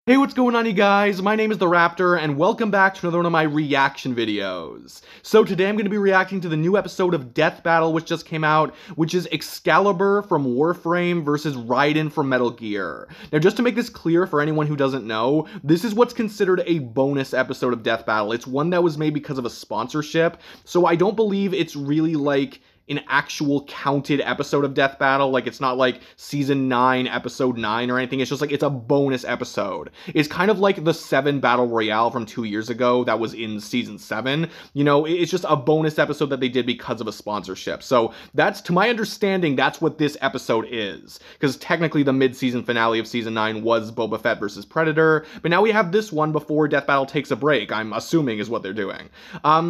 Hey, what's going on, you guys? My name is The Raptor, and welcome back to another one of my reaction videos. So today I'm going to be reacting to the new episode of Death Battle, which just came out, which is Excalibur from Warframe versus Raiden from Metal Gear. Now, just to make this clear for anyone who doesn't know, this is what's considered a bonus episode of Death Battle. It's one that was made because of a sponsorship, so I don't believe it's really like an actual counted episode of Death Battle. Like, it's not like season 9 episode 9 or anything. It's just like it's a bonus episode. It's kind of like the 7 battle royale from 2 years ago that was in season 7. You know, it's just a bonus episode that they did because of a sponsorship. So that's, to my understanding, that's what this episode is, because technically the mid-season finale of season 9 was Boba Fett versus Predator, but now we have this one before Death Battle takes a break, I'm assuming is what they're doing.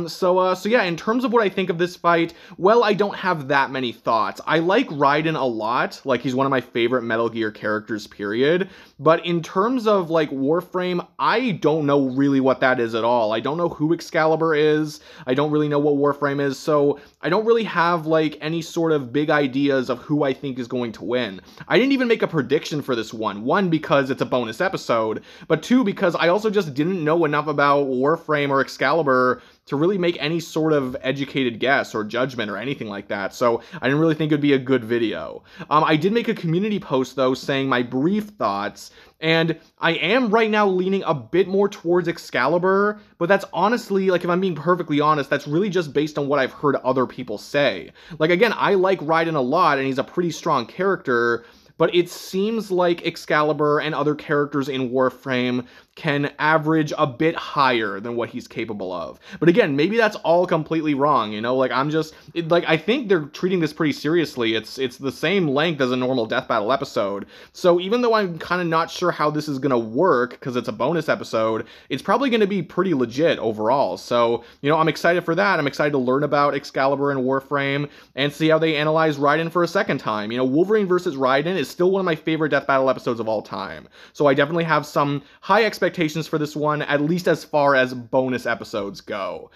So yeah, in terms of what I think of this fight, well, I don't have that many thoughts. I like Raiden a lot. Like, he's one of my favorite Metal Gear characters, period. But in terms of, like, Warframe, I don't know really what that is at all. I don't know who Excalibur is. I don't really know what Warframe is. So I don't really have, like, any sort of big ideas of who I think is going to win. I didn't even make a prediction for this one. One, because it's a bonus episode. But two, because I also just didn't know enough about Warframe or Excalibur to really make any sort of educated guess or judgment or anything like that, so I didn't really think it'd be a good video. I did make a community post, though, saying my brief thoughts, and I am right now leaning a bit more towards Excalibur, but that's honestly, like, if I'm being perfectly honest, that's really just based on what I've heard other people say. Like, again, I like Raiden a lot, and he's a pretty strong character, but it seems like Excalibur and other characters in Warframe can average a bit higher than what he's capable of. But again, maybe that's all completely wrong, you know? Like, I think they're treating this pretty seriously. It's the same length as a normal Death Battle episode. So even though I'm kind of not sure how this is going to work, because it's a bonus episode, it's probably going to be pretty legit overall. So, you know, I'm excited for that. I'm excited to learn about Excalibur and Warframe and see how they analyze Raiden for a second time. You know, Wolverine versus Raiden is still one of my favorite Death Battle episodes of all time. So I definitely have some high expectations for this one, at least as far as bonus episodes go.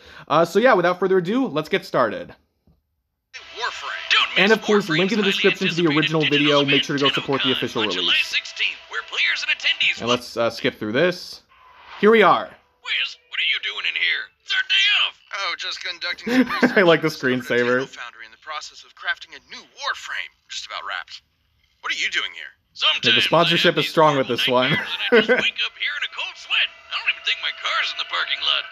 So yeah, without further ado, let's get started. And of course, link in the description to the original video. Make sure to go support the official release. And let's skip through this. Here we are. Wiz, what are you doing in here? It's our day off. Oh, just conducting some research. I like the screensaver. Foundry in the process of crafting a new Warframe. Just about wrapped. What are you doing here? Yeah, the sponsorship is strong with this one. I just wake up here in a cold sweat. I don't even think my car's in the parking lot.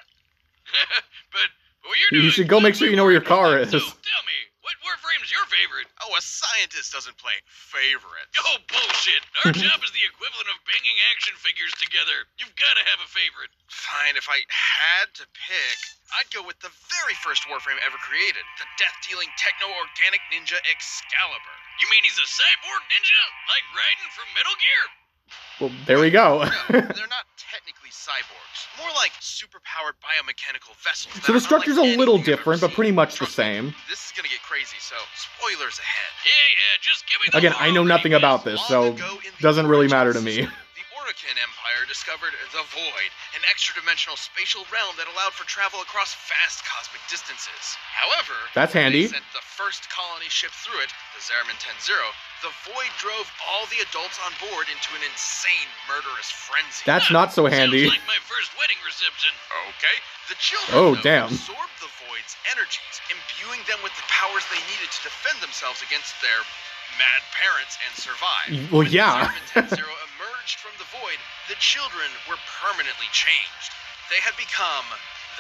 But what you're doing? You should go make sure you know where your car is. So, tell me, what Warframe's your favorite? Oh, a scientist doesn't play favorites. Oh, bullshit. Our job is the equivalent of banging action figures together. You've got to have a favorite. Fine, if I had to pick, I'd go with the very first Warframe ever created, the death-dealing techno-organic ninja Excalibur. You mean he's a cyborg ninja? Like Raiden from Metal Gear? Well, there we go. No, they're not technically cyborgs. More like super-powered biomechanical vessels. So the structure's a little different, but pretty much the same. This is gonna get crazy, so spoilers ahead. Yeah, just give me the Again, I know nothing about this, so doesn't really matter to me. The Orokin Empire discovered the Void, an extra-dimensional spatial realm that allowed for travel across vast cosmic distances. However, that's handy. They sent the first colony ship through it, the Zeraman 10-0. The Void drove all the adults on board into an insane, murderous frenzy. That's not so handy. Sounds like my first wedding reception. Okay. The children, damn, absorbed the Void's energies, imbuing them with the powers they needed to defend themselves against their mad parents and survive. Well, yeah. When the Zeraman 10-0 emerged from the Void, the children were permanently changed. They had become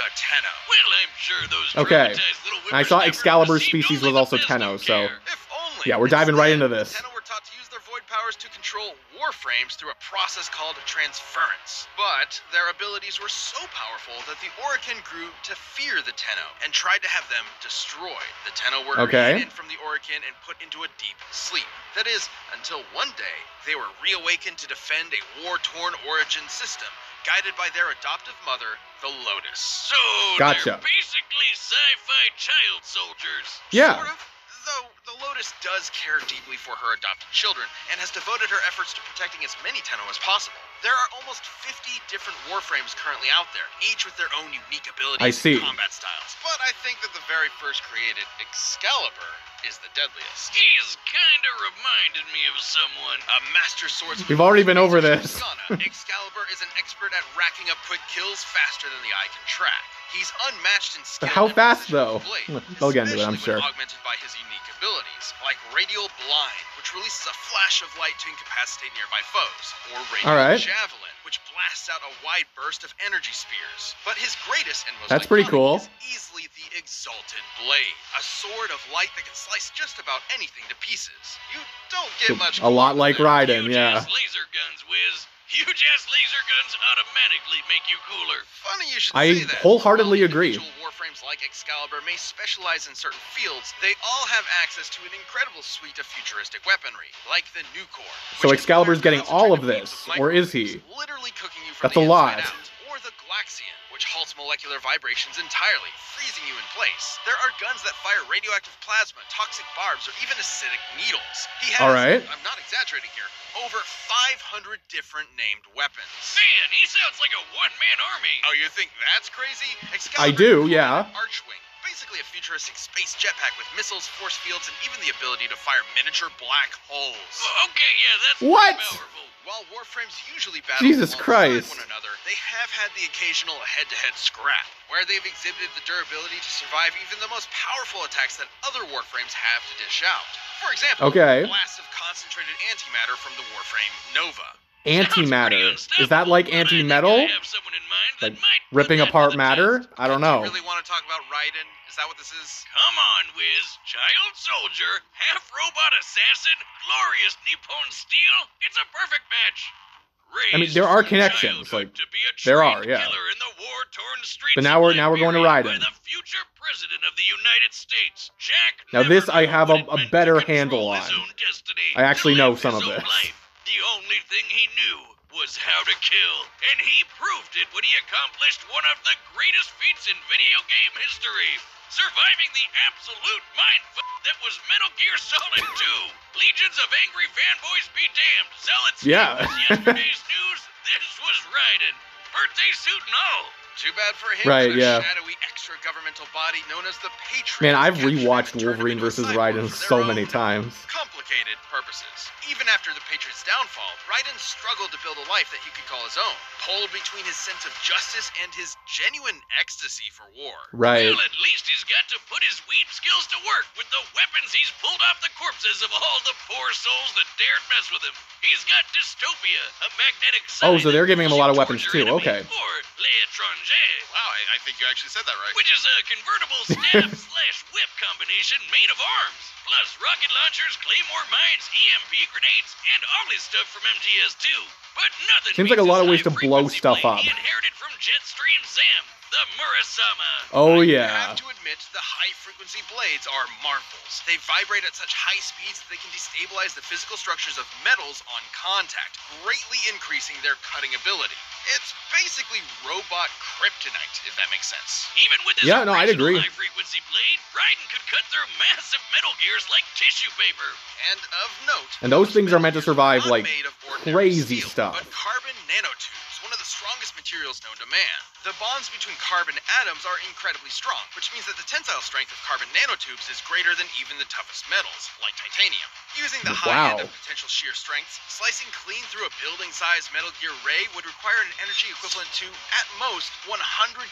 the Tenno. Well, I'm sure those traumatized little I saw whippersnappers Excalibur's received species only was also the best Tenno, of so care. If only. yeah, we're diving right into this. Tenno were taught to use their Void powers to control Warframes through a process called transference. But their abilities were so powerful that the Orokin grew to fear the Tenno and tried to have them destroyed. The Tenno were hidden from the Orokin and put into a deep sleep. That is, until one day they were reawakened to defend a war-torn origin system, guided by their adoptive mother, the Lotus. So gotcha. They're basically sci-fi child soldiers. Yeah. Sort of. Though the Lotus does care deeply for her adopted children and has devoted her efforts to protecting as many Tenno as possible. There are almost 50 different Warframes currently out there, each with their own unique abilities I see. and combat styles. But I think that the very first created, Excalibur, is the deadliest. He's kinda reminded me of someone. A master swordsman. We've already been over this. Excalibur is an expert at racking up quick kills faster than the eye can track. He's unmatched in skill. How and fast, precision though? with blade, They'll get into it, I'm especially sure. when augmented by his unique abilities, like Radial Blind, which releases a flash of light to incapacitate nearby foes, or Radial Alright. Javelin, which blasts out a wide burst of energy spears. But his greatest and most That's pretty iconic cool. is easily the Exalted Blade, a sword of light that can slice just about anything to pieces. You don't get much A lot like cooler than that. Raiden, yeah. Huge-ass laser guns, Wiz. Huge-ass laser guns automatically make you cooler. Funny you should I say that. wholeheartedly While agree. individual Warframes like Excalibur may specialize in certain fields, they all have access to an incredible suite of futuristic weaponry, like the Nucor. So which Excalibur's can fire getting all of concentrated this, beams or is microwaves, he? literally cooking you from That's the a lot. inside out. Or the Glaxian, which halts molecular vibrations entirely, freezing you in place. There are guns that fire radioactive plasma, toxic barbs, or even acidic needles. He has, Alright. I'm not exaggerating here, over 500 different named weapons. Man, he sounds like a one-man army. Oh, you think that's crazy? I do, yeah. Archwing, basically a futuristic space jetpack with missiles, force fields, and even the ability to fire miniature black holes. Okay, yeah, that's What? pretty powerful. While Warframes usually battle Jesus alongside Christ. one another, they have had the occasional head-to-head scrap, where they've exhibited the durability to survive even the most powerful attacks that other Warframes have to dish out. For example, Okay. blasts of concentrated antimatter from the Warframe Nova. Antimatter. Is that like anti-metal? I have someone in mind that Like might put ripping that to apart the matter? test. I don't Do know. you really want to talk about Raiden? Is that what this is? Come on, Wiz. Child soldier, half robot assassin, glorious Nippon steel. It's a perfect match. I mean, there are Raised from connections, childhood like, to be a there are, trained yeah. killer in the war-torn streets But now of we're going to Liberia Raiden. by the future president of the United States, Jack. Now never this I knew have what a it meant better to control handle his on. own destiny, I actually to know live some his of own this. life. The only thing he knew was how to kill, and he proved it when he accomplished one of the greatest feats in video game history. Surviving the absolute mindfuck that was Metal Gear Solid 2. Legions of angry fanboys be damned. Zealots Yeah. was yesterday's news. This was Raiden. Birthday suit and all. Too bad for him. Right, that a yeah. shadowy extra-governmental body known as the Patriot. Man, I've captured him rewatched and turned him Wolverine into a vs. cyborg Raiden for their so many own times. complicated purposes. Even after the Patriot's downfall, Raiden struggled to build a life that he could call his own, pulled between his sense of justice and his genuine ecstasy for war. Right. Well, at least he's got to put his weed skills to work with the weapons he's pulled off the corpses of all the poor souls that dared mess with him. He's got Dystopia, a magnetic Oh, sign so they're that giving him a pulls lot of you weapons towards your too, enemy, okay. Or L'Étranger, Wow, I think you actually said that right. which is a convertible staff/whip combination made of arms. Plus rocket launchers, claymore mines, EMP grenades, and all his stuff from MGS2. But nothing Seems like a beats lot of his ways to blow high-frequency stuff blade up. he inherited from Jetstream Sam, the Murasama. Oh I yeah. have to admit, the high-frequency blades are marvels. They vibrate at such high speeds that they can destabilize the physical structures of metals on contact, greatly increasing their cutting ability. It's basically robot kryptonite, if that makes sense. Even with his Yeah, no, I'd original agree. high-frequency blade, Raiden could cut through massive metal gears like tissue paper. And of note, And those things are meant to survive, not like, made of ordinary crazy steel, stuff. But carbon nanotubes, one of the strongest materials known to man. The bonds between carbon atoms are incredibly strong, which means that the tensile strength of carbon nanotubes is greater than even the toughest metals, like titanium. Using the high end Wow. of potential shear strengths, slicing clean through a building-sized Metal Gear Ray would require an energy equivalent to, at most, 100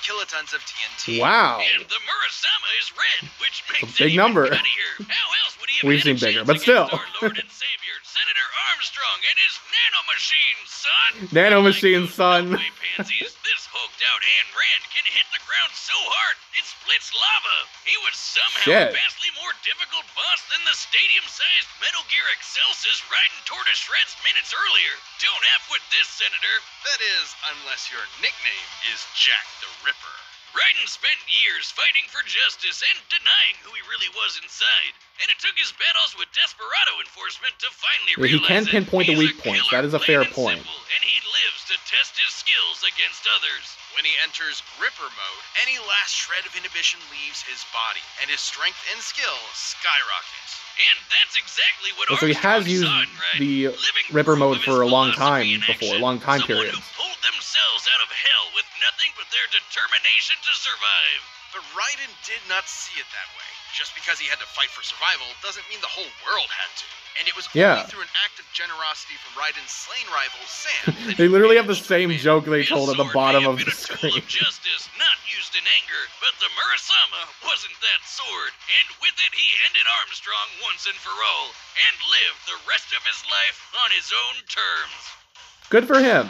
kilotons of TNT. Wow. And the Murasama is red, which makes big it even number. nuttier. How else would he have We've had a seen bigger, chance but still. against our Lord and Savior, Senator Armstrong, and his nanomachine, son? Nanomachine, Like, son. No way, pansies. This hulked-out Ayn Rand can hit the ground so hard it splits lava. He was somehow Shit. a vastly more difficult boss than the stadium-sized Metal Gear Excelsis Raiden tore to shreds minutes earlier. Don't F with this, Senator. That is, unless your nickname is Jack the Ripper. Raiden spent years fighting for justice and denying who he really was inside. And it took his battles with Desperado enforcement to finally Yeah, he realize can it. pinpoint the He's weak a points. killer, That is a plain fair and point. simple, and he lives wants to test his skills against others. When he enters Gripper mode, any last shred of inhibition leaves his body, and his strength and skill skyrocket. And that's exactly what So he has used the Ripper mode for a long time before, long time periods. Someone who pulled themselves out of hell with nothing but their determination to survive. But Raiden did not see it that way. Just because he had to fight for survival doesn't mean the whole world had to. And it was only through an act of generosity from Raiden's slain rival, Sam. They literally have the same joke they told at the bottom of the screen. Of justice, not used in anger, but the Murasama wasn't that sword. And with it, he ended Armstrong once and for all, and lived the rest of his life on his own terms. Good for him.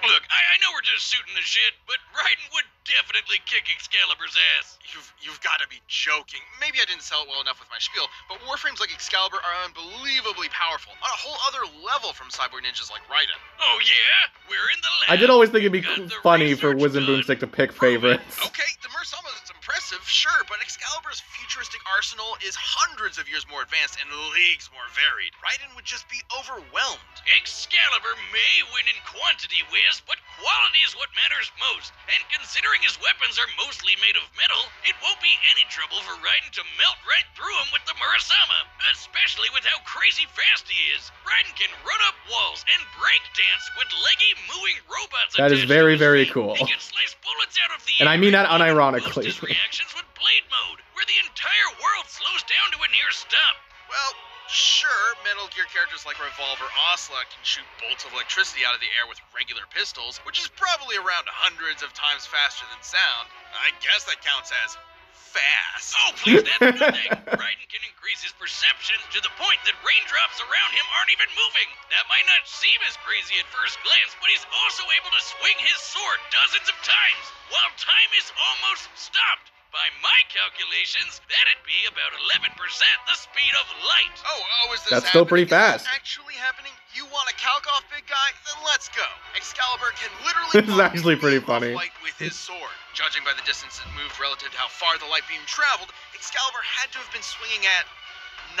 Look, I know we're just shooting the shit, but Raiden would definitely kick Excalibur's ass. You've got to be joking. Maybe I didn't sell it well enough with my spiel, but Warframes like Excalibur are unbelievably powerful, on a whole other level from cyborg ninjas like Raiden. Oh yeah? We're in the lab. I did always think it'd be funny for Wiz and Boomstick to pick favorites. Okay, the Murasama is impressive, sure, but Excalibur's futuristic arsenal is hundreds of years more advanced and leagues more varied. Raiden would just be overwhelmed. Excalibur may win in quantity, Wiz, but quality is what matters most. And considering his weapons are mostly made of metal, it won't be any trouble for Raiden to melt right through him with the Murasama, especially with how crazy fast he is. Raiden can run up walls and break dance with leggy, mooing robots. That is very, very cool. He can slice bullets out of the And I mean that unironically. Boost his reactions with blade mode, where the entire world slows down to a near stop. Well, sure, Metal Gear characters like Revolver Ocelot can shoot bolts of electricity out of the air with regular pistols, which is probably around hundreds of times faster than sound. I guess that counts as fast. Oh, please, that's nothing. Raiden can increase his perception to the point that raindrops around him aren't even moving. That might not seem as crazy at first glance, but he's also able to swing his sword dozens of times, while time is almost stopped. By my calculations, that'd be about 11% the speed of light. Oh, is this That's still pretty fast. Is this actually happening? You want a calc off, big guy? Then let's go. Excalibur can literally This is actually pretty funny. Light with his sword. Judging by the distance it moved relative to how far the light beam traveled, Excalibur had to have been swinging at 9%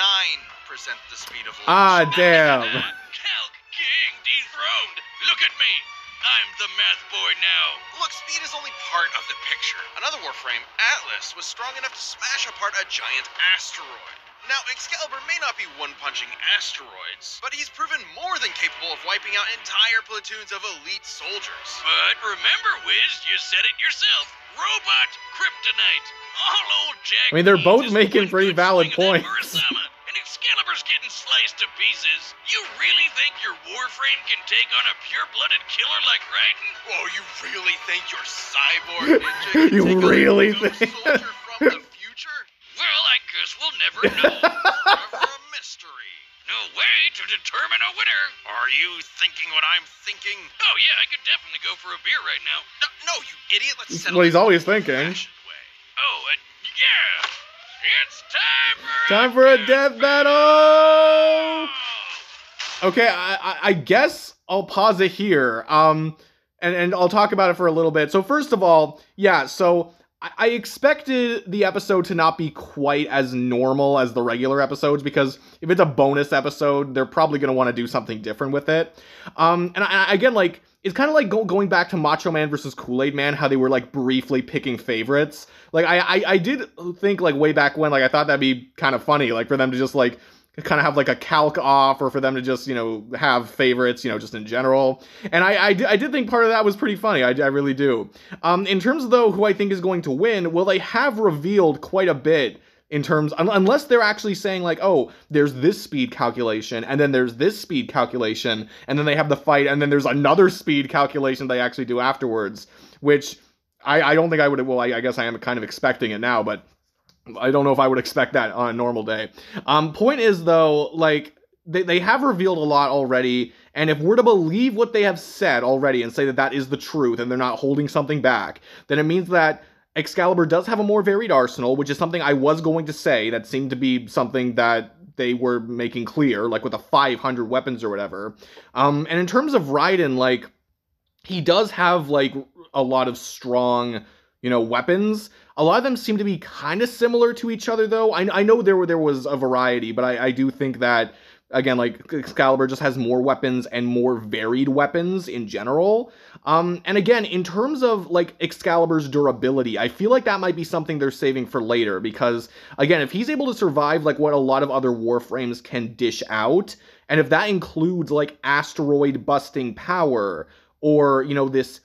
the speed of light. Ah, damn. Calc King dethroned. Look at me. I'm the math boy now. Look, speed is only part of the picture. Another Warframe, Atlas, was strong enough to smash apart a giant asteroid. Now, Excalibur may not be one-punching asteroids, but he's proven more than capable of wiping out entire platoons of elite soldiers. But remember, Wiz, you said it yourself. Robot Kryptonite. All old Jack. I mean, they're both needs is making one pretty good valid swing of that points. Murasama, and Excalibur's getting sliced to pieces. You really think your Warframe can take on a pure-blooded killer like Raiden? Oh, you really think your cyborg ninja can You take really on a ghost think- soldier from the future? Well, I guess we'll never know. Forever a mystery. No way to determine a winner. Are you thinking what I'm thinking? Oh yeah, I could definitely go for a beer right now. No, you idiot. Let's settle What he's this always the thinking. old-fashioned way. Oh, yeah. It's time for Time for a death battle! Okay, I guess I'll pause it here. And I'll talk about it for a little bit. So first of all, yeah, so I expected the episode to not be quite as normal as the regular episodes, because if it's a bonus episode, they're probably going to want to do something different with it. And again, like, it's kind of like going back to Macho Man versus Kool-Aid Man, how they were, like, briefly picking favorites. Like, I did think, like, way back when, like, I thought that'd be kind of funny, like, for them to just, like, kind of have, like, a calc off, or for them to just, you know, have favorites, you know, just in general. And I did think part of that was pretty funny. I really do. In terms, though, who I think is going to win, well, they have revealed quite a bit in terms, unless they're actually saying, like, oh, there's this speed calculation, and then there's this speed calculation, and then they have the fight, and then there's another speed calculation they actually do afterwards, which I don't think I would, well, I guess I am kind of expecting it now, but I don't know if I would expect that on a normal day. Point is, though, like, they have revealed a lot already, and if we're to believe what they have said already and say that that is the truth and they're not holding something back, then it means that Excalibur does have a more varied arsenal, which is something I was going to say. That seemed to be something that they were making clear, like with the 500 weapons or whatever. And in terms of Raiden, like, he does have, like, a lot of strong, you know, weapons. A lot of them seem to be kind of similar to each other, though. I know there was a variety, but I do think that Again, like, Excalibur just has more weapons and more varied weapons in general. And again, in terms of, like, Excalibur's durability, I feel like that might be something they're saving for later, because, again, if he's able to survive, like, what a lot of other Warframes can dish out, and if that includes, like, asteroid-busting power, or, you know, this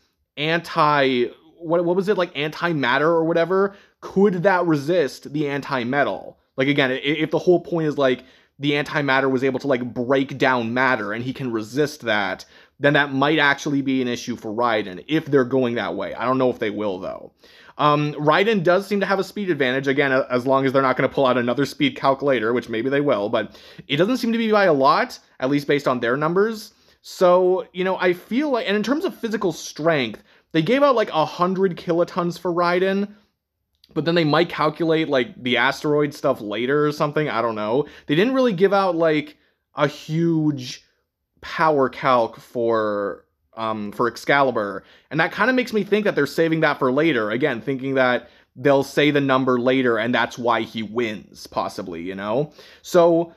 what was it, like, antimatter or whatever, could that resist the anti-metal? Like, again, if the whole point is, like, the antimatter was able to, like, break down matter and he can resist that, then that might actually be an issue for Raiden, if they're going that way. I don't know if they will, though. Raiden does seem to have a speed advantage, again, as long as they're not going to pull out another speed calculator, which maybe they will, but it doesn't seem to be by a lot, at least based on their numbers. So, you know, I feel like, and in terms of physical strength, they gave out, like, 100 kilotons for Raiden, but then they might calculate, like, the asteroid stuff later or something. I don't know. They didn't really give out, like, a huge power calc for Excalibur. And that kind of makes me think that they're saving that for later. Again, thinking that they'll say the number later and that's why he wins, possibly, you know? So,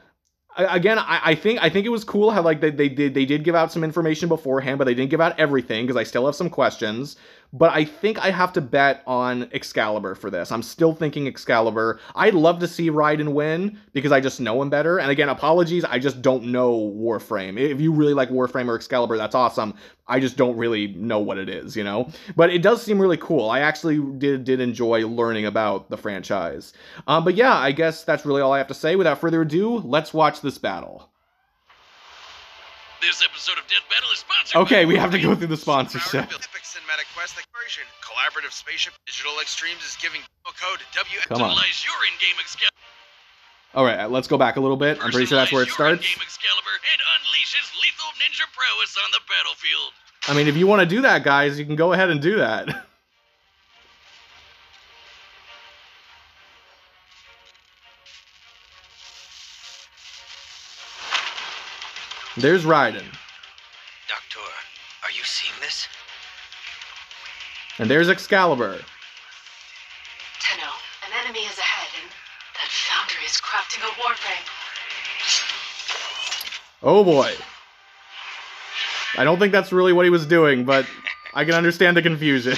again, I think it was cool how, like, they did give out some information beforehand, but they didn't give out everything, because I still have some questions. But I think I have to bet on Excalibur for this. I'm still thinking Excalibur. I'd love to see Raiden win, because I just know him better. And again, apologies, I just don't know Warframe. If you really like Warframe or Excalibur, that's awesome. I just don't really know what it is, you know? But it does seem really cool. I actually did enjoy learning about the franchise. But yeah, I guess that's really all I have to say. Without further ado, let's watch this battle. This episode of Death Battle is sponsored Okay, by we have to go through the sponsorship. Epic Cinematic Quest Exploration. Collaborative Spaceship Digital Extremes is giving code WX. Come on. Personalize your in-game Excalibur. All right, let's go back a little bit. I'm pretty sure that's where it starts. Personalize your in-game Excalibur and unleash his lethal ninja prowess on the battlefield. I mean, if you want to do that, guys, you can go ahead and do that. There's Raiden. Doctor, are you seeing this? And there's Excalibur. Tenno, an enemy is ahead, and that foundry is crafting a warframe. Oh boy. I don't think that's really what he was doing, but I can understand the confusion.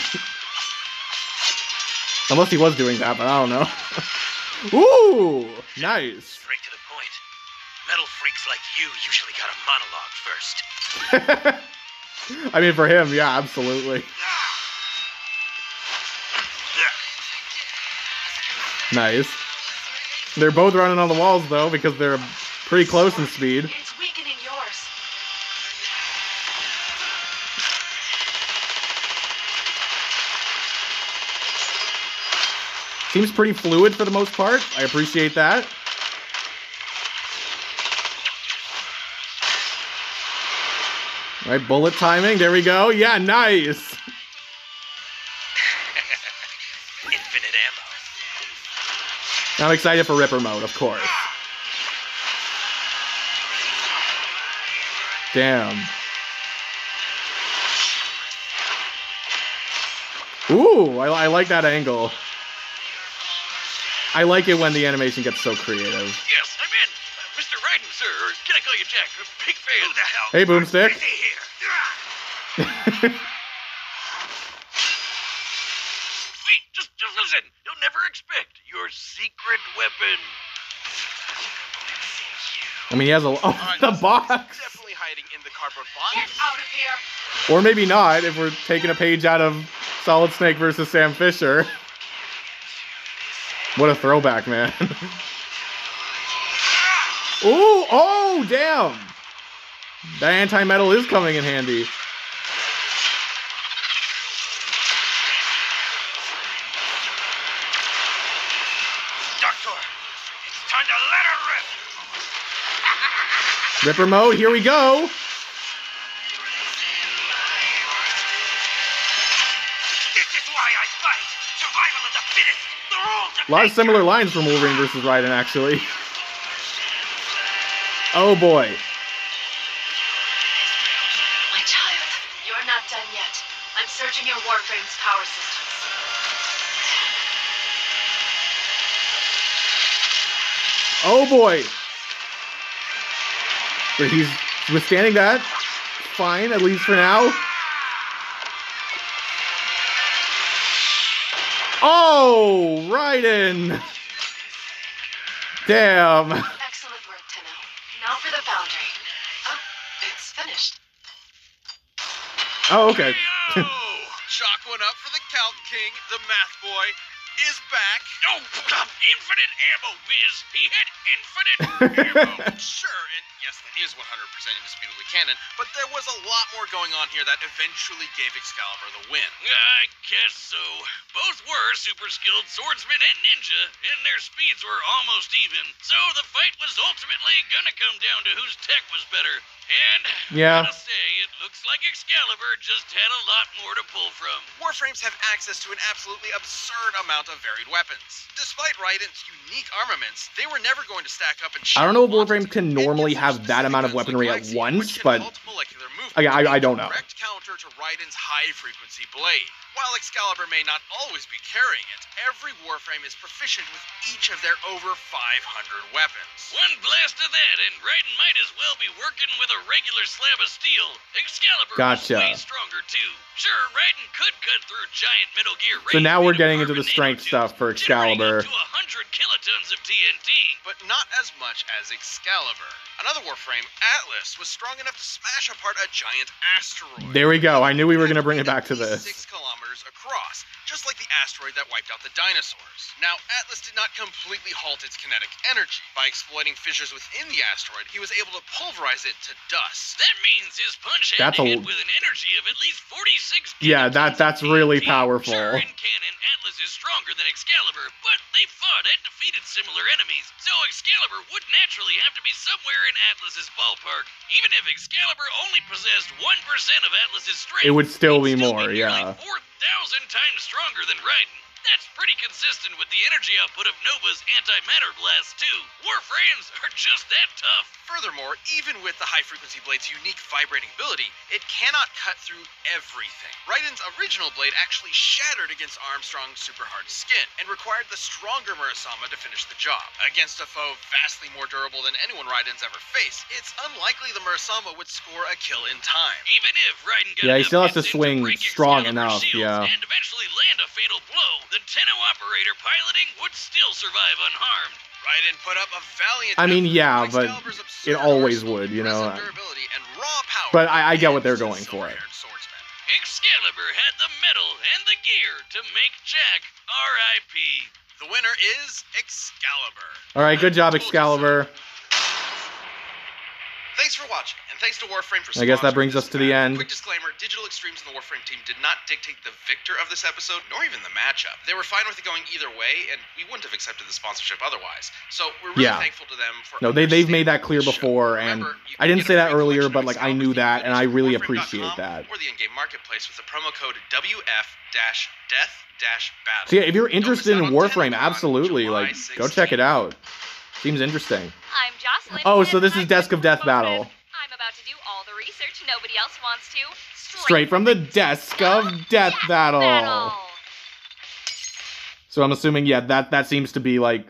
Unless he was doing that, but I don't know. Ooh, nice. Straight to the point. Metal freaks like you usually got a monologue first. I mean, for him, yeah, absolutely. Nice. They're both running on the walls, though, because they're pretty close in speed. It's weakening yours. Seems pretty fluid for the most part. I appreciate that. All right, bullet timing. There we go. Yeah, nice. Infinite ammo. I'm excited for Ripper mode, of course. Damn. Ooh, I like that angle. I like it when the animation gets so creative. Yes, I'm in. Mr. Raiden, sir, or can I call you Jack? Big fan. Who the hell? Hey, Boomstick. Stay here. Wait, just listen. You'll never expect your secret weapon. I mean, he has a... Oh, the box! Definitely hiding in the cardboard Get box. out of here! Or maybe not, if we're taking a page out of Solid Snake versus Sam Fisher. What a throwback, man. Ooh, oh, damn! That anti-metal is coming in handy. Doctor, it's time to let her rip. Ripper mode, here we go! This is why I fight. Survival of the fittest. The rules of A lot of nature. similar lines from Wolverine versus Raiden, actually. Oh boy. My child, you're not done yet. I'm searching your warframe's power systems. Oh boy. But he's withstanding that. Fine, at least for now. Oh, Raiden! Damn. Excellent work, Tenno. Now for the foundry. Oh, it's finished. Oh, okay. Chalk one up for the Calc King, the Math Boy, is back. Oh, infinite ammo, Viz. He had infinite ammo. Sure, and yes, that is 100% indisputably canon, but there was a lot more going on here that eventually gave Excalibur the win. I guess so. Both were super skilled swordsmen and ninja, and their speeds were almost even. So the fight was ultimately gonna come down to whose tech was better. And Yeah. gotta say, it looks like Excalibur just had a lot more to pull from. Warframes have access to an absolutely absurd amount of varied weapons. Despite Raiden's unique armaments, they were never going to stack up and I don't know if Warframes can normally have that amount of weaponry at once, but I don't know. Direct counter to Raiden's high-frequency blade. While Excalibur may not always be carrying it, every Warframe is proficient with each of their over 500 weapons. One blast of that, and Raiden might as well be working with a regular slab of steel. Excalibur Gotcha. was way stronger too. Sure, Raiden could cut through giant Metal Gear So Raiden now we're made of getting into the carbon strength nanotubes, stuff for generating Excalibur. up to 100 kilotons of TNT. But not as much as Excalibur. Another Warframe, Atlas, was strong enough to smash apart a giant asteroid. There we go. I knew we were going to bring it back to At least this. 6 kilometers across, just like the asteroid that wiped out the dinosaurs. Now, Atlas did not completely halt its kinetic energy. By exploiting fissures within the asteroid, he was able to pulverize it to dust. That means his punch had That's to a- hit with an energy of at least 46 Yeah, kilotons that's of really TNT. powerful. Sure, in canon, Atlas is stronger than Excalibur, but they fought and defeated similar enemies, so Excalibur would naturally have to be somewhere in Atlas's ballpark. Even if Excalibur only possessed 1% of Atlas's strength, It would still he'd be more, nearly yeah. 4,000 times stronger than Raiden. That's pretty consistent with the energy output of Nova's antimatter blast, too. Warframes are just that tough. Furthermore, even with the high-frequency blade's unique vibrating ability, it cannot cut through everything. Raiden's original blade actually shattered against Armstrong's super hard skin, and required the stronger Murasama to finish the job. Against a foe vastly more durable than anyone Raiden's ever faced, it's unlikely the Murasama would score a kill in time. Even if Raiden got Yeah, he enough still has to hits in swing break strong Excalibur's enough, shields yeah. and eventually land a fatal blow, the Tenno operator piloting would still survive unharmed. Raiden put up a valiant I mean, effort yeah, for but Excalibur's it absurd always arsenal, would, you know. impressive durability, and raw power But I get what they're against going the for it. silver-haired swordsman. Excalibur had the metal and the gear to make Jack R.I.P. The winner is Excalibur. All right, good job, Excalibur. Thanks for watching, and thanks to Warframe for I guess that sponsoring brings this us to the match. end. Quick disclaimer, Digital Extremes and the Warframe team did not dictate the victor of this episode, nor even the matchup. They were fine with it going either way, and we wouldn't have accepted the sponsorship otherwise. So we're really Yeah. thankful to them for No, they've made that clear understanding the show. before, and Remember, you I can didn't get say a that free earlier, collection but of like I Excalibur knew that, and I really Warframe.com appreciate that. Or the in-game marketplace with the promo code WF-Death-Battle. So yeah, if you're interested in Don't miss out on Warframe, TennoCon, absolutely, July like go check it 16th. out. Seems interesting. I'm Jocelyn. Oh, so and this is I'm Desk of Death Warframe. Battle. I'm about to do all the research nobody else wants to. Straight from the Desk of Death Battle. So I'm assuming, yeah, that seems to be like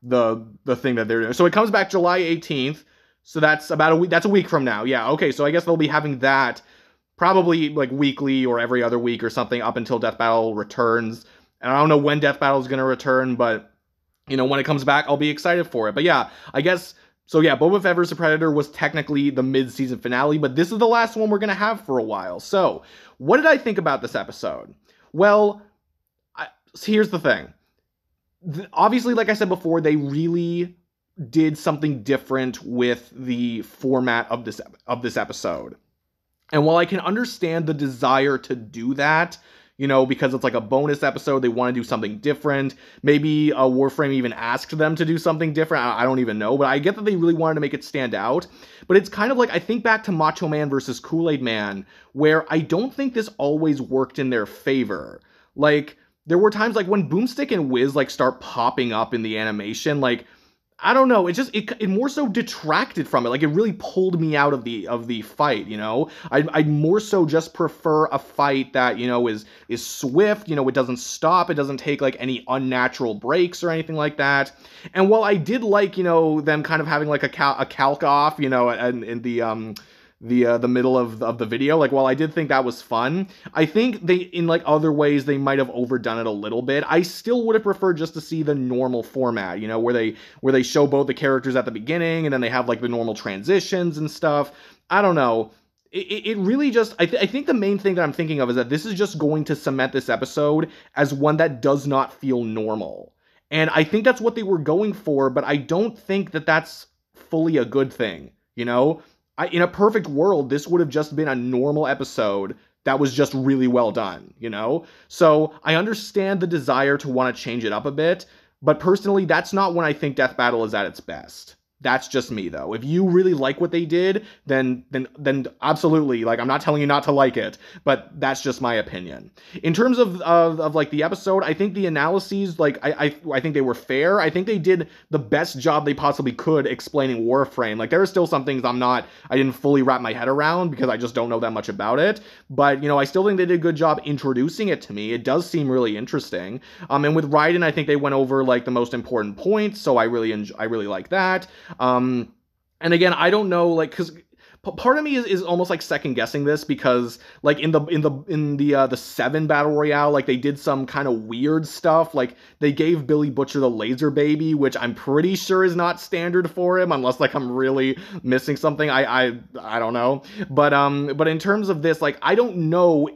the thing that they're doing. So it comes back July 18th. So that's about a week. That's a week from now. Yeah. Okay. So I guess they'll be having that probably like weekly or every other week or something up until Death Battle returns. And I don't know when Death Battle is going to return, but you know, when it comes back, I'll be excited for it. But yeah, I guess. So yeah, Boba Fett vs. Predator was technically the mid-season finale, but this is the last one we're going to have for a while. So what did I think about this episode? Well, here's the thing. Obviously, like I said before, they really did something different with the format of this episode. And while I can understand the desire to do that, you know, because it's like a bonus episode, they want to do something different. Maybe Warframe even asked them to do something different. I don't even know, but I get that they really wanted to make it stand out. But it's kind of like, I think back to Macho Man versus Kool-Aid Man, where I don't think this always worked in their favor. Like, there were times like when Boomstick and Wiz like start popping up in the animation, like, I don't know. It just it more so detracted from it. Like it really pulled me out of the fight. You know, I'd more so just prefer a fight that, you know, is swift. You know, it doesn't stop. It doesn't take like any unnatural breaks or anything like that. And while I did like, you know, them kind of having like a calc off, you know, and in the middle of the video, like while I did think that was fun, I think they, in like other ways, they might have overdone it a little bit. I still would have preferred just to see the normal format, you know, where they show both the characters at the beginning and then they have like the normal transitions and stuff. I don't know. It really just, I think the main thing that I'm thinking of is that this is just going to cement this episode as one that does not feel normal. And I think that's what they were going for, but I don't think that that's fully a good thing, you know? In a perfect world, this would have just been a normal episode that was just really well done, you know? So I understand the desire to want to change it up a bit, but personally, that's not when I think Death Battle is at its best. That's just me, though. If you really like what they did, then absolutely, like, I'm not telling you not to like it, but that's just my opinion. In terms of like the episode, I think the analyses, like, I think they were fair. I think they did the best job they possibly could explaining Warframe. Like, there are still some things I didn't fully wrap my head around because I just don't know that much about it. But, you know, I still think they did a good job introducing it to me. It does seem really interesting. And with Raiden, I think they went over, like, the most important points, so I really like that. And again, I don't know, like, because part of me is almost like second guessing this because, like, in the 7 battle royale, like, they did some kind of weird stuff. Like, they gave Billy Butcher the laser baby, which I'm pretty sure is not standard for him, unless, like, I'm really missing something. I don't know, but in terms of this, like, I don't know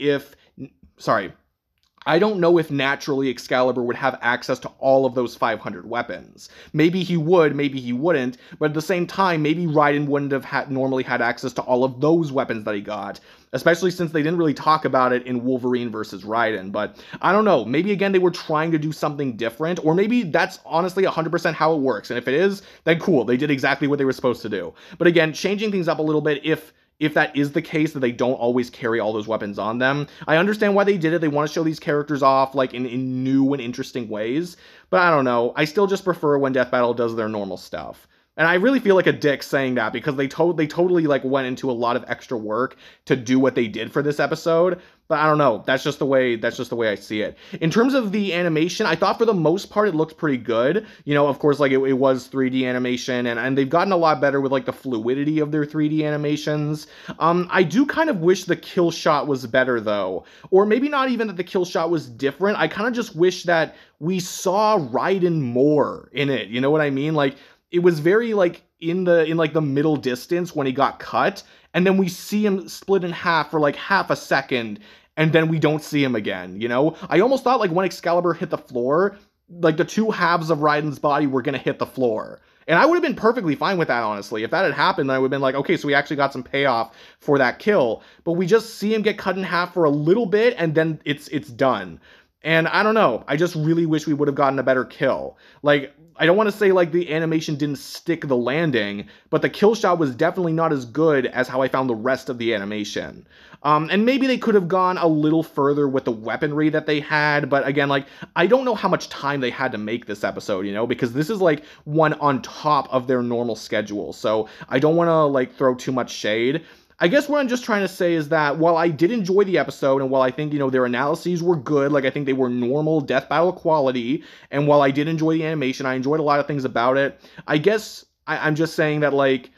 if naturally Excalibur would have access to all of those 500 weapons. Maybe he would, maybe he wouldn't, but at the same time, maybe Raiden wouldn't have normally had access to all of those weapons that he got, especially since they didn't really talk about it in Wolverine versus Raiden. But I don't know, maybe again they were trying to do something different, or maybe that's honestly 100% how it works, and if it is, then cool, they did exactly what they were supposed to do. But again, changing things up a little bit if that is the case, that they don't always carry all those weapons on them. I understand why they did it. They want to show these characters off, like, in new and interesting ways. But I don't know. I still just prefer when Death Battle does their normal stuff. And I really feel like a dick saying that because they totally, like, went into a lot of extra work to do what they did for this episode. But I don't know. That's just the way I see it. In terms of the animation, I thought for the most part it looked pretty good. You know, of course, like, it was 3D animation, and they've gotten a lot better with, like, the fluidity of their 3D animations. I do kind of wish the kill shot was better, though. Or maybe not even that the kill shot was different. I kind of just wish that we saw Raiden more in it. You know what I mean? Like, it was very, like, in the middle distance when he got cut, and then we see him split in half for, like, half a second, and then we don't see him again, you know? I almost thought, like, when Excalibur hit the floor, like, the two halves of Raiden's body were gonna hit the floor. And I would have been perfectly fine with that, honestly. If that had happened, then I would have been like, okay, so we actually got some payoff for that kill. But we just see him get cut in half for a little bit, and then it's done. And I don't know, I just really wish we would have gotten a better kill. Like, I don't want to say, like, the animation didn't stick the landing, but the kill shot was definitely not as good as how I found the rest of the animation. And maybe they could have gone a little further with the weaponry that they had, but again, like, I don't know how much time they had to make this episode, you know, because this is, like, one on top of their normal schedule, so I don't want to, like, throw too much shade. I guess what I'm just trying to say is that while I did enjoy the episode, and while I think, you know, their analyses were good, like, I think they were normal Death Battle quality, and while I did enjoy the animation, I enjoyed a lot of things about it, I guess I'm just saying that, like,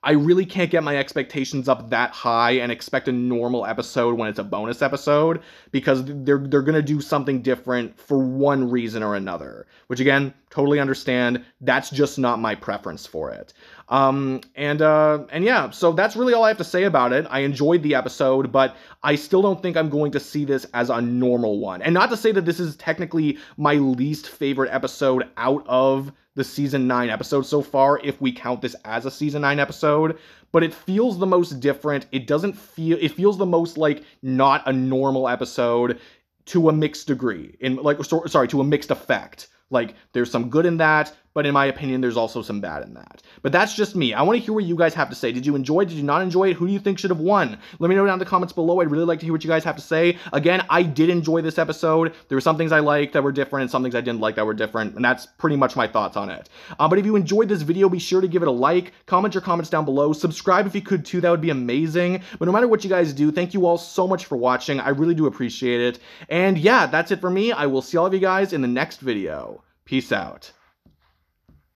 I really can't get my expectations up that high and expect a normal episode when it's a bonus episode, because they're gonna do something different for one reason or another, which, again, totally understand. That's just not my preference for it. And yeah, so that's really all I have to say about it. I enjoyed the episode, but I still don't think I'm going to see this as a normal one. And not to say that this is technically my least favorite episode out of the Season 9 episode so far, if we count this as a Season 9 episode, but it feels the most different. It feels the most like not a normal episode to a mixed degree, to a mixed effect. Like, there's some good in that, but in my opinion, there's also some bad in that. But that's just me. I want to hear what you guys have to say. Did you enjoy it? Did you not enjoy it? Who do you think should have won? Let me know down in the comments below. I'd really like to hear what you guys have to say. Again, I did enjoy this episode. There were some things I liked that were different and some things I didn't like that were different, and that's pretty much my thoughts on it. But if you enjoyed this video, be sure to give it a like, comment your comments down below, subscribe if you could too, that would be amazing. But no matter what you guys do, thank you all so much for watching. I really do appreciate it. And yeah, that's it for me. I will see all of you guys in the next video. Peace out.